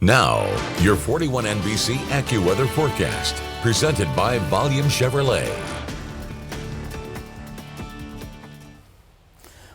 Now, your 41 NBC AccuWeather forecast, presented by Volume Chevrolet.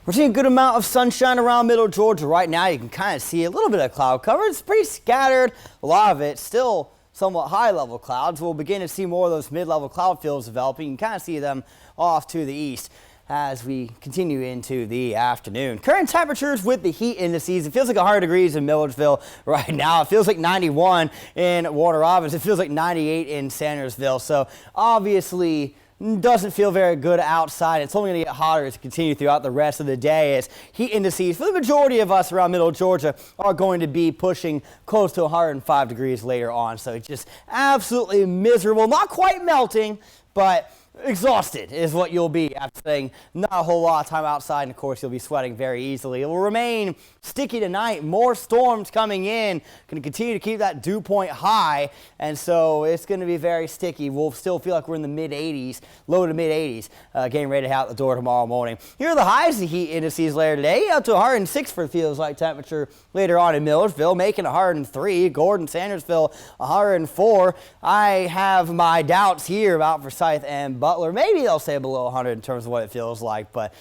We're seeing a good amount of sunshine around Middle Georgia right now. You can kind of see a little bit of cloud cover. It's pretty scattered. A lot of it still somewhat high-level clouds. We'll begin to see more of those mid-level cloud fields developing. You can kind of see them off to the east as we continue into the afternoon. Current temperatures with the heat indices, it feels like 100 degrees in Milledgeville right now. It feels like 91 in Warner Robins. It feels like 98 in Sandersville. So obviously doesn't feel very good outside. It's only going to get hotter as we continue throughout the rest of the day, as heat indices for the majority of us around Middle Georgia are going to be pushing close to 105 degrees later on. So it's just absolutely miserable. Not quite melting, but exhausted is what you'll be after spending not a whole lot of time outside, and of course you'll be sweating very easily. It will remain sticky tonight. More storms coming in, going to continue to keep that dew point high, and so it's going to be very sticky. We'll still feel like we're in the mid 80s, low to mid 80s, getting ready to head out the door tomorrow morning. Here are the highs of the heat indices later today, up to 106 for the feels like temperature later on in Milledgeville, making 103. Gordon, Sandersville 104. I have my doubts here about Forsyth and Butler. Maybe they'll stay below 100 in terms of what it feels like, but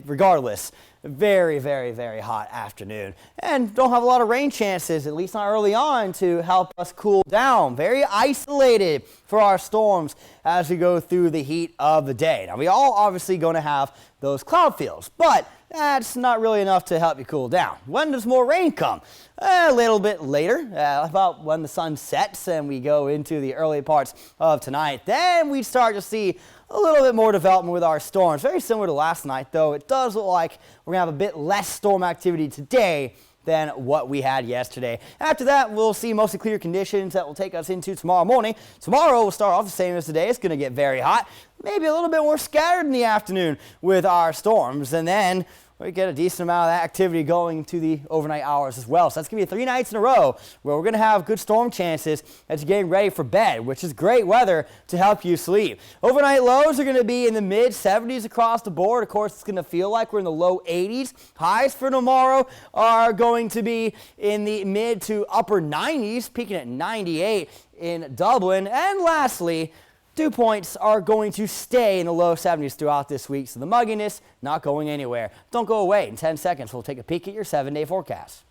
regardless, very, very, very hot afternoon. And don't have a lot of rain chances, at least not early on, to help us cool down. Very isolated for our storms as we go through the heat of the day. Now, we all obviously going to have those cloud fields, but that's not really enough to help you cool down. When does more rain come? A little bit later, about when the sun sets and we go into the early parts of tonight. Then we start to see a little bit more development with our storms. Very similar to last night, though. It does look like we're going to have a bit less storm activity today than what we had yesterday. After that, we'll see mostly clear conditions that will take us into tomorrow morning. Tomorrow will start off the same as today. It's going to get very hot, maybe a little bit more scattered in the afternoon with our storms, and then we get a decent amount of activity going to the overnight hours as well. So that's going to be 3 nights in a row where we're going to have good storm chances as you're getting ready for bed, which is great weather to help you sleep. Overnight lows are going to be in the mid 70s across the board. Of course, it's going to feel like we're in the low 80s. Highs for tomorrow are going to be in the mid to upper 90s, peaking at 98 in Dublin. And lastly, dew points are going to stay in the low 70s throughout this week, so the mugginess not going anywhere. Don't go away. In 10 seconds, we'll take a peek at your 7-day forecast.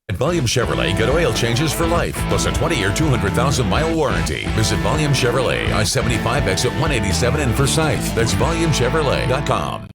At Volume Chevrolet, get oil changes for life, plus a 20-year, 200,000-mile warranty. Visit Volume Chevrolet, I-75 exit 187 in Forsyth. That's VolumeChevrolet.com.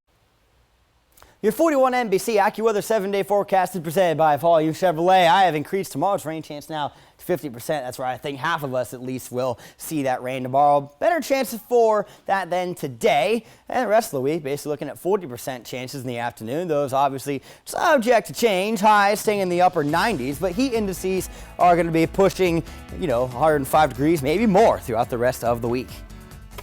Your 41 NBC AccuWeather 7-day forecast is presented by Volume Chevrolet. I have increased tomorrow's rain chance now to 50%. That's right. I think half of us at least will see that rain tomorrow. Better chances for that than today. And the rest of the week, basically looking at 40% chances in the afternoon. Those obviously subject to change. Highs staying in the upper 90s, but heat indices are going to be pushing, 105 degrees, maybe more throughout the rest of the week.